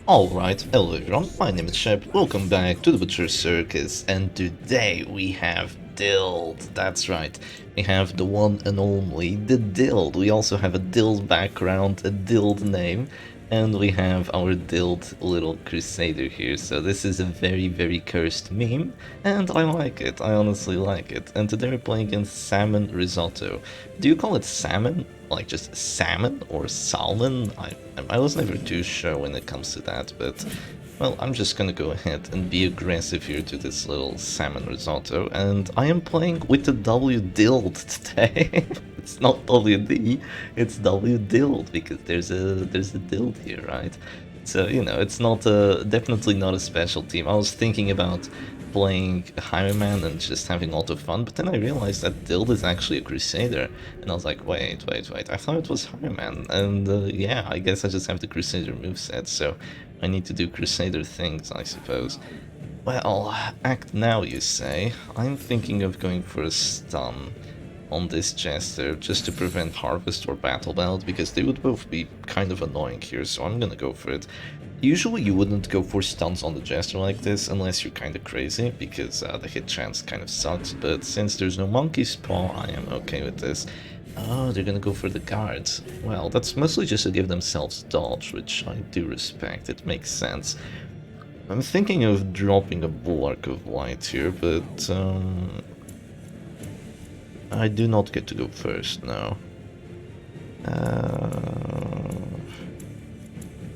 Alright, hello everyone, my name is Shep, welcome back to the Butcher Circus, and today we have Dild. That's right, we have the one and only, the Dild. We also have a Dild background, a Dild name, and we have our Dild little crusader here. So this is a very cursed meme, and I like it, I honestly like it. And today we're playing against SalmonRisotto. Do you call it salmon? Like just salmon or salmon? I was never too sure when it comes to that, but well, I'm just gonna go ahead and be aggressive here to this little salmon risotto, and I am playing with the W Dild today. It's not WD, it's W Dild because there's a Dild here, right? So you know, it's not definitely not a special team. I was thinking about playing Highwayman and just having a lot of fun, but then I realized that Dild is actually a Crusader, and I was like, wait, I thought it was Highwayman, and yeah, I guess I just have the Crusader moveset, so I need to do Crusader things, I suppose. Well, act now, you say. I'm thinking of going for a stun on this Jester just to prevent Harvest or Battle Belt, because they would both be kind of annoying here, so I'm gonna go for it. Usually you wouldn't go for stuns on the Jester like this unless you're kinda crazy, because the hit chance kind of sucks, but since there's no Monkey's Paw, I am okay with this. Oh, they're gonna go for the guards. Well, that's mostly just to give themselves dodge, which I do respect, it makes sense. I'm thinking of dropping a Bulwark of Light here, but I do not get to go first now.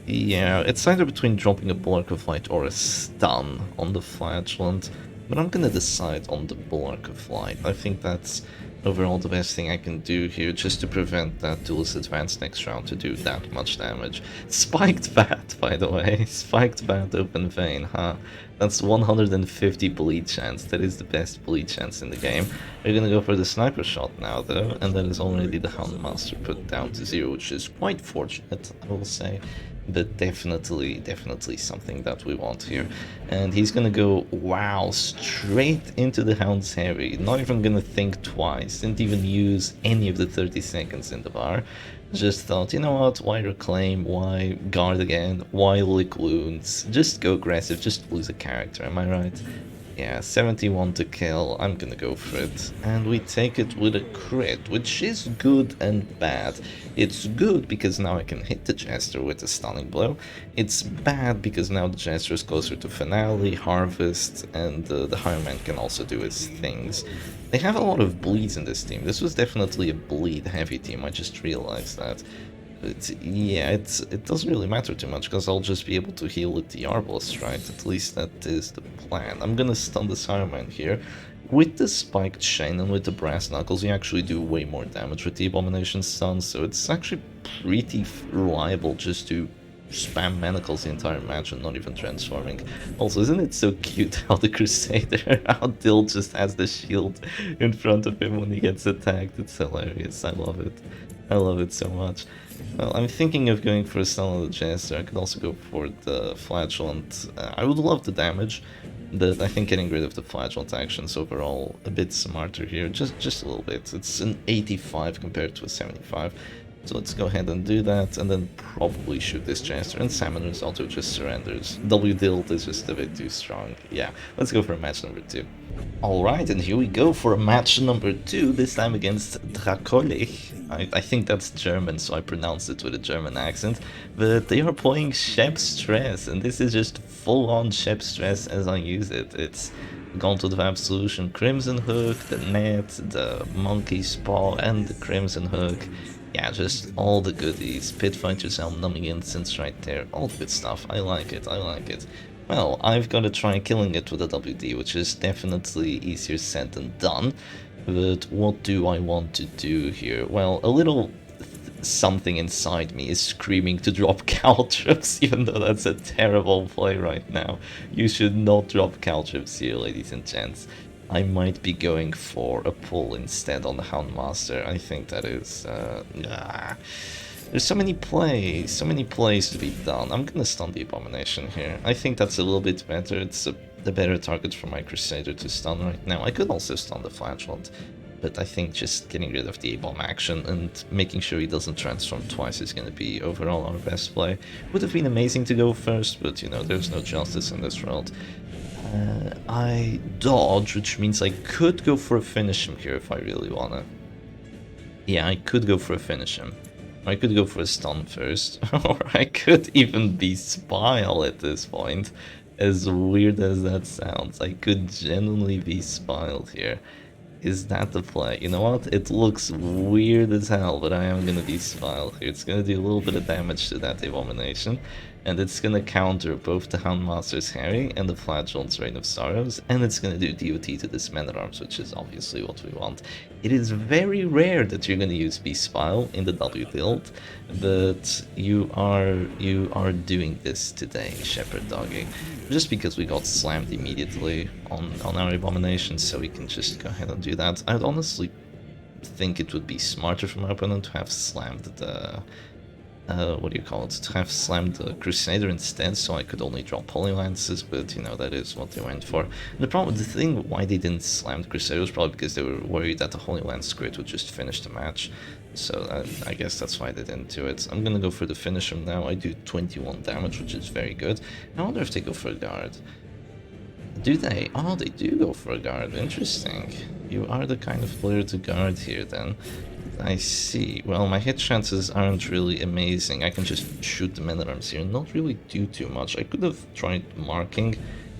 Yeah, it's either between dropping a Bulwark of Light or a stun on the Flagellant, but I'm gonna decide on the Bulwark of Light. I think that's overall the best thing I can do here, just to prevent that Duelist Advance next round to do that much damage. Spiked Bat, by the way. Spiked Bat Open Vein, huh? That's 150 bleed chance. That is the best bleed chance in the game. We're gonna go for the Sniper Shot now, though, and that is already the Houndmaster put down to 0, which is quite fortunate, I will say. But definitely something that we want here. And he's gonna go, wow, straight into the Hound's Harry. Not even gonna think twice. Didn't even use any of the 30 seconds in the bar. Just thought, you know what, why reclaim, why guard again, why lick wounds? Just go aggressive, just lose a character, am I right? Yeah, 71 to kill, I'm gonna go for it. And we take it with a crit, which is good and bad. It's good because now I can hit the Jester with a stunning blow. It's bad because now the Jester is closer to Finale, Harvest, and the Highwayman can also do his things. They have a lot of bleeds in this team. This was definitely a bleed-heavy team, I just realized that. Yeah, it doesn't really matter too much, because I'll just be able to heal with the Arbalest, right? At least that is the plan. I'm gonna stun the Saruman here. With the Spiked Chain and with the Brass Knuckles, you actually do way more damage with the Abomination stun, so it's actually pretty reliable just to spam Manacles the entire match and not even transforming. Also, isn't it so cute how the Crusader, how Dill just has the shield in front of him when he gets attacked? It's hilarious, I love it. I love it so much. Well, I'm thinking of going for a stun on the Jester. I could also go for the Flagellant. I would love the damage, but I think getting rid of the Flagellant action is overall a bit smarter here, just a little bit. It's an 85 compared to a 75. So let's go ahead and do that, and then probably shoot this Jester, and SalmonRisotto just surrenders. W-Dild is just a bit too strong. Yeah, let's go for match number 2. Alright, and here we go for match number 2, this time against Dracolich. I think that's German, so I pronounced it with a German accent, but they are playing Shep Stress, and this is just full-on Shep Stress as I use it. It's Gauntlet of Absolution, Crimson Hook, the Net, the Monkey's Paw, and the Crimson Hook. Yeah, just all the goodies. Pitfighter's Helm, Numbing Instance right there, all the good stuff. I like it, I like it. Well, I've got to try killing it with a WD, which is definitely easier said than done. But what do I want to do here? Well, a little something inside me is screaming to drop Caltrops, even though that's a terrible play right now. You should not drop Caltrops here, ladies and gents. I might be going for a pull instead on the Houndmaster. I think that is... There's so many plays to be done. I'm gonna stun the Abomination here. I think that's a little bit better. It's the better target for my Crusader to stun right now. I could also stun the Flagellant, but I think just getting rid of the A-bomb action and making sure he doesn't transform twice is going to be overall our best play. Would have been amazing to go first, but you know, there's no justice in this world. I dodge, which means I could go for a finish him here if I really wanna. Yeah, I could go for a finish him. Or I could go for a stun first, or I could even be Spile at this point. As weird as that sounds, I could genuinely be Spiled here. Is that the play? You know what? It looks weird as hell, but I am gonna be Spiled here. It's gonna do a little bit of damage to that Abomination, and it's gonna counter both the Houndmaster's Harry and the Flagellant's Reign of Sorrows, and it's gonna do DOT to this Man-at-Arms, which is obviously what we want. It is very rare that you're gonna use Beastspile in the W build, but you are doing this today, Shepherd Doggy. Just because we got slammed immediately on our Abomination, so we can just go ahead and do that. I'd honestly think it would be smarter for my opponent to have slammed the what do you call it? To have slammed the Crusader instead, so I could only drop Holy Lances, but you know, that is what they went for. The thing why they didn't slam the Crusader was probably because they were worried that the Holy Lance crit would just finish the match. So I guess that's why they didn't do it. I'm gonna go for the finisher now. I do 21 damage, which is very good. I wonder if they go for a guard. Do they? Oh, they do go for a guard. Interesting. You are the kind of player to guard here then. I see. Well, my hit chances aren't really amazing. I can just shoot the Man-at-Arms here and not really do too much. I could have tried marking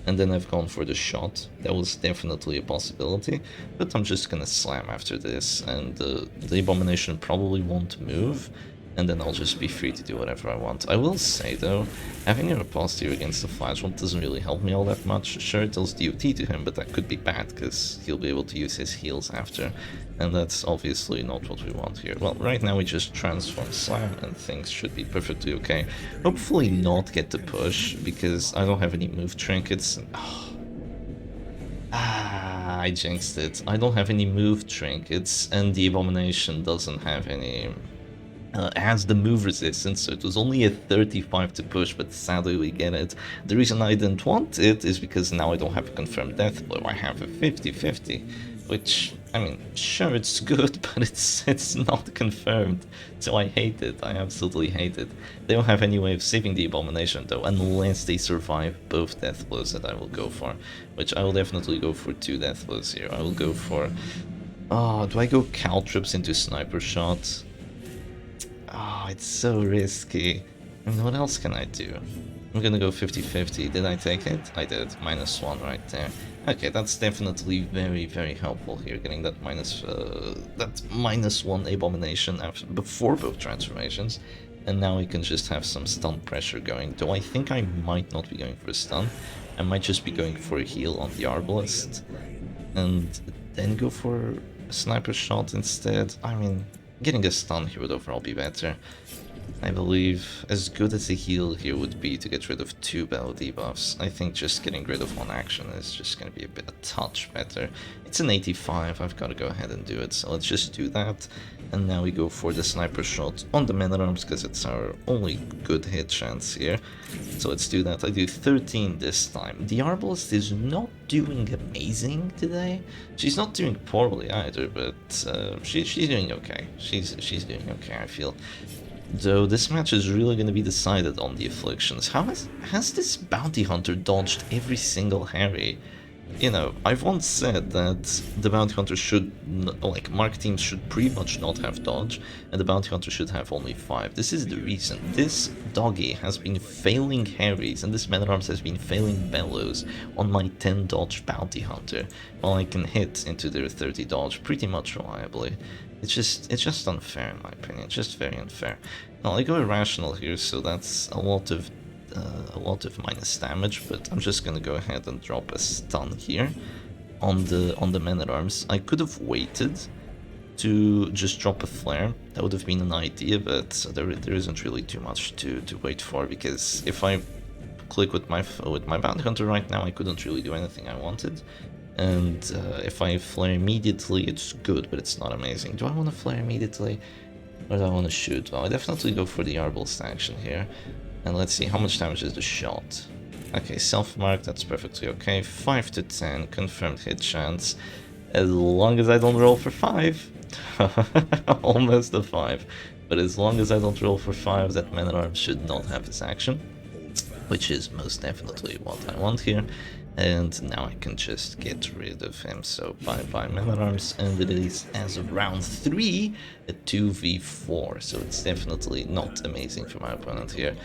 and then I've gone for the shot. That was definitely a possibility, but I'm just gonna slam after this, and the Abomination probably won't move, and then I'll just be free to do whatever I want. I will say though, having a riposte here against the Flagellant doesn't really help me all that much. Sure, it does DOT to him, but that could be bad, because he'll be able to use his heals after, and that's obviously not what we want here. Well, right now we just transform Slam, and things should be perfectly okay. Hopefully not get the push, because I don't have any move trinkets. I jinxed it. I don't have any move trinkets, and the Abomination doesn't have any... has the move resistance, so it was only a 35 to push, but sadly we get it. The reason I didn't want it is because now I don't have a confirmed death blow, I have a 50-50, which, I mean, sure, it's good, but it's not confirmed, so I hate it. I absolutely hate it. They don't have any way of saving the Abomination though, unless they survive both death blows that I will go for, which I will definitely go for 2 death blows here. I will go for... do I go caltrips into sniper shot? Oh, it's so risky. I mean, what else can I do? I'm gonna go 50-50. Did I take it? I did. -1 right there. Okay, that's definitely very, very helpful here, getting that -1 Abomination before both transformations. And now we can just have some stun pressure going. Though I think I might not be going for a stun. I might just be going for a heal on the Arbalest. And then go for a sniper shot instead. I mean... getting a stun here would overall be better. I believe as good as a heal here would be to get rid of 2 battle debuffs, I think just getting rid of 1 action is just going to be a touch better. It's an 85, I've got to go ahead and do it, so let's just do that. And now we go for the sniper shot on the Man-at-Arms because it's our only good hit chance here. So let's do that. I do 13 this time. The Arbalest is not doing amazing today. She's not doing poorly either, but she's doing okay. She's doing okay, I feel. Though this match is really going to be decided on the afflictions. Has this bounty hunter dodged every single Harry? You know, I've once said that the bounty hunter should, like, mark teams should pretty much not have dodge, and the bounty hunter should have only 5. This is the reason. This doggy has been failing Harrys, and this Man-at-Arms has been failing Bellows on my 10 dodge bounty hunter, while I can hit into their 30 dodge pretty much reliably. It's just unfair in my opinion. It's just very unfair. Now I go irrational here, so that's a lot of minus damage, but I'm just gonna go ahead and drop a stun here on the Man-at-Arms. I could have waited to just drop a flare. That would have been an idea, but there isn't really too much to wait for, because if I click with my bounty hunter right now, I couldn't really do anything I wanted. And if I flare immediately, it's good, but it's not amazing. Do I want to flare immediately, or do I want to shoot? Well, I definitely go for the Arbalest action here. And let's see, how much damage is the shot? Okay, self-mark, that's perfectly okay. 5 to 10, confirmed hit chance. As long as I don't roll for 5. Almost a 5. But as long as I don't roll for 5, that man-at-arms should not have this action. Which is most definitely what I want here. And now I can just get rid of him. So bye-bye man-at-arms. And it is, as of round 3, a 2v4. So it's definitely not amazing for my opponent here.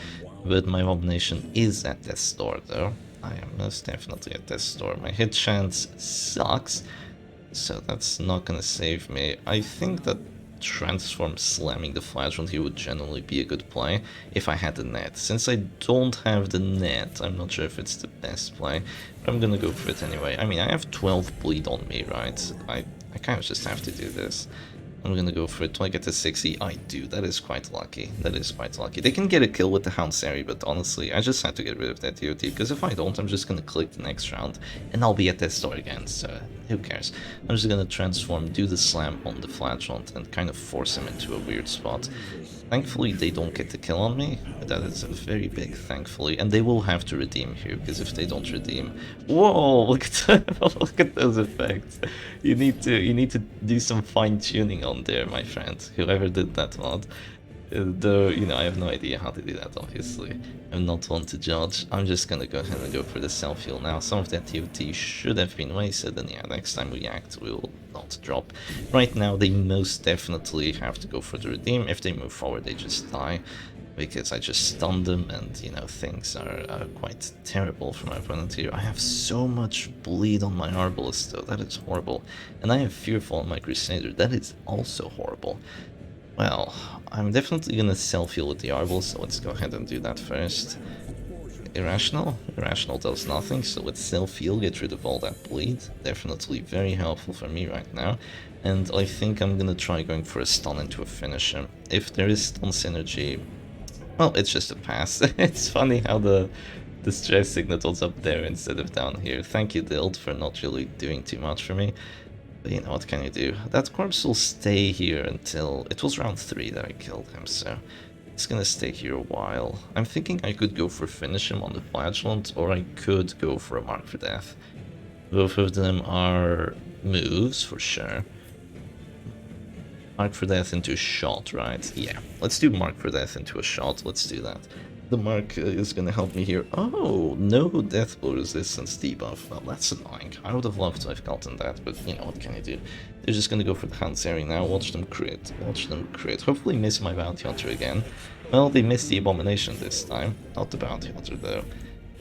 But my Abomination is at death's door though. I am most definitely at death's door. My hit chance sucks. So that's not gonna save me. I think that transform slamming the flagellant here would generally be a good play if I had the net. Since I don't have the net, I'm not sure if it's the best play, but I'm gonna go for it anyway. I mean, I have 12 bleed on me, right? I kind of just have to do this. I'm gonna go for it. Do I get to 60? I do. That is quite lucky. That is quite lucky. They can get a kill with the Houndsary, but honestly, I just had to get rid of that DOT, because if I don't, I'm just gonna click the next round, and I'll be at that store again, so who cares. I'm just gonna transform, do the slam on the flagellant, and kind of force him into a weird spot. Thankfully, they don't get the kill on me. That is a very big thankfully, and they will have to redeem here, because if they don't redeem... Whoa, look at look at those effects. You need to do some fine-tuning on there, my friend, whoever did that mod. Though, you know, I have no idea how to do that, obviously. I'm not one to judge. I'm just gonna go ahead and go for the self-heal now. Some of that TOT should have been wasted, and yeah, next time we act, we will not drop. Right now, they most definitely have to go for the redeem. If they move forward, they just die, because I just stunned them, and, you know, things are quite terrible for my opponent here. I have so much bleed on my Arbalest, though. That is horrible. And I have Fearful on my Crusader. That is also horrible. Well, I'm definitely gonna self-heal with the Arbal, so let's go ahead and do that first. Irrational? Irrational does nothing, so let's self-heal, get rid of all that bleed. Definitely very helpful for me right now. And I think I'm gonna try going for a stun into a finisher. If there is stun synergy, well, it's just a pass. It's funny how the stress signal's up there instead of down here. Thank you, Dild, for not really doing too much for me. But you know, what can you do? That corpse will stay here until... It was round 3 that I killed him, so it's gonna stay here a while. I'm thinking I could go for finish him on the flagellant, or I could go for a Mark for Death. Both of them are moves, for sure. Mark for Death into a shot, right? Yeah, let's do Mark for Death into a shot, let's do that. The Mark is gonna help me here. Oh, no death blow resistance debuff. Well, that's annoying. I would have loved to have gotten that, but you know, what can you do? They're just gonna go for the Houndsary now. Watch them crit. Watch them crit. Hopefully miss my Bounty Hunter again. Well, they missed the Abomination this time. Not the Bounty Hunter, though.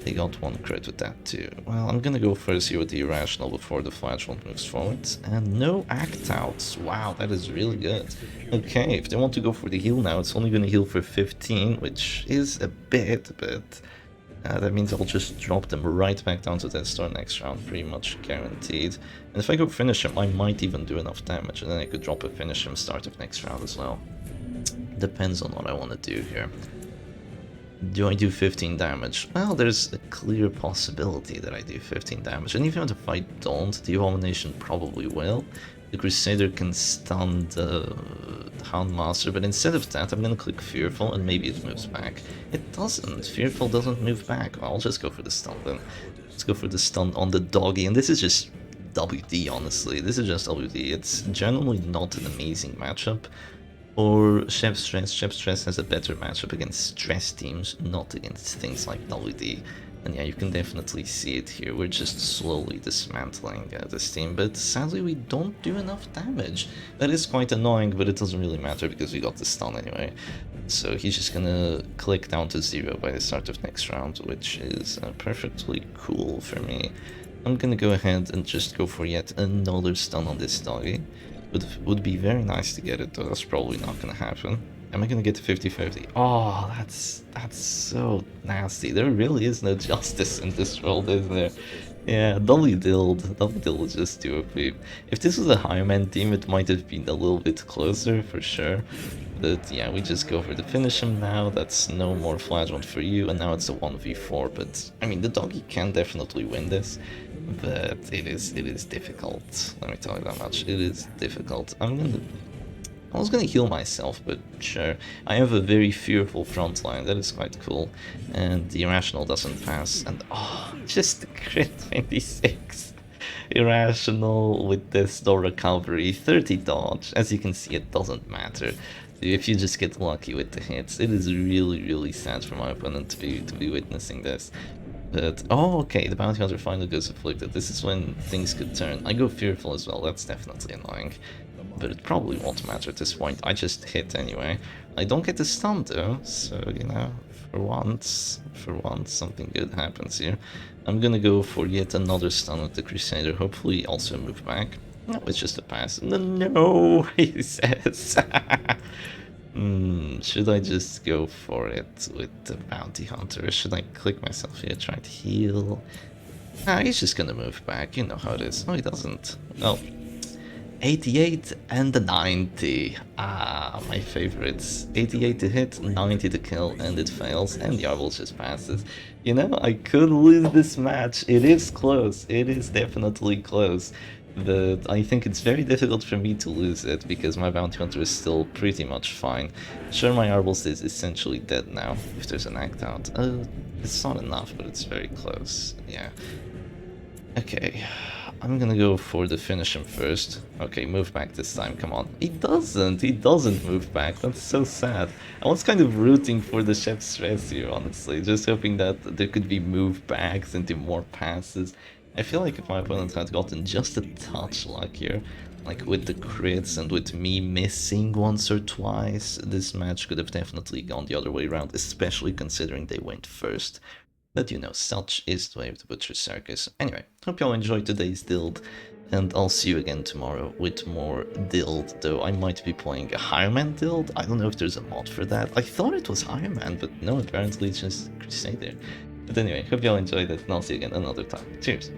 They got one crit with that, too. Well, I'm gonna go first here with the Irrational before the flagellant moves forward. And no act outs. Wow, that is really good. Okay, if they want to go for the heal now, it's only gonna heal for 15, which is a bit, but that means I'll just drop them right back down to that store next round, pretty much guaranteed. And if I go finish him, I might even do enough damage, and then I could drop a finish him start of next round as well. Depends on what I want to do here. Do I do 15 damage? Well, there's a clear possibility that I do 15 damage, and even if I don't, the Abomination probably will. The Crusader can stun the Houndmaster, but instead of that, I'm gonna click Fearful, and maybe it moves back. It doesn't. Fearful doesn't move back. Well, I'll just go for the stun then. Let's go for the stun on the doggy, and this is just WD, honestly. This is just WD. It's generally not an amazing matchup. Or Chef Stress. Chef Stress has a better matchup against stress teams, not against things like WD. And yeah, you can definitely see it here. We're just slowly dismantling this team, but sadly we don't do enough damage. That is quite annoying, but it doesn't really matter because we got the stun anyway. So he's just gonna click down to 0 by the start of next round, which is perfectly cool for me. I'm gonna go ahead and just go for yet another stun on this doggy. Would be very nice to get it, though that's probably not gonna happen. Am I gonna get to 50-50? Oh, that's so nasty. There really is no justice in this world, is there? Yeah, Dild will just do it. If this was a higher-man team, it might have been a little bit closer, for sure. But yeah, we just go for the finish him now. That's no more flagellant for you, and now it's a 1v4. But I mean, the doggy can definitely win this, but it is difficult. Let me tell you that much. It is difficult. I was gonna heal myself, but sure. I have a very fearful front line, that is quite cool. And the Irrational doesn't pass, and oh, just the crit 26. irrational with this no recovery. 30 dodge. As you can see, it doesn't matter. If you just get lucky with the hits, it is really, really sad for my opponent to be witnessing this. But, oh, okay, the bounty hunter finally goes afflicted. This is when things could turn. I go fearful as well, that's definitely annoying. But it probably won't matter at this point, I just hit anyway. I don't get the stun though, so, you know, for once, something good happens here. I'm gonna go for yet another stun with the Crusader, hopefully also move back. No, it's just a pass. No, he says. Should I just go for it with the bounty hunter? Should I click myself here, try to heal? Ah, he's just gonna move back, you know how it is. No, he doesn't. No. 88 and a 90. Ah, my favorites. 88 to hit, 90 to kill, and it fails, and the Arbol just passes. You know, I could lose this match. It is close. It is definitely close. But I think it's very difficult for me to lose it, because my Bounty Hunter is still pretty much fine. Sure, my Arbals is essentially dead now, if there's an act out. It's not enough, but it's very close, yeah. Okay, I'm gonna go for the finish him first. Okay, move back this time, come on. He doesn't move back, that's so sad. I was kind of rooting for the chef's stress here, honestly, just hoping that there could be move backs into more passes. I feel like if my opponent had gotten just a touch luckier, like with the crits and with me missing once or twice, this match could have definitely gone the other way around, especially considering they went first. But you know, such is the way of the Butcher Circus. Anyway, hope y'all enjoyed today's Dild, and I'll see you again tomorrow with more Dild, though I might be playing a Higher Man Dild. I don't know if there's a mod for that. I thought it was Higher Man, but no, apparently it's just Crusader. But anyway, hope y'all enjoyed it, and I'll see you again another time. Cheers!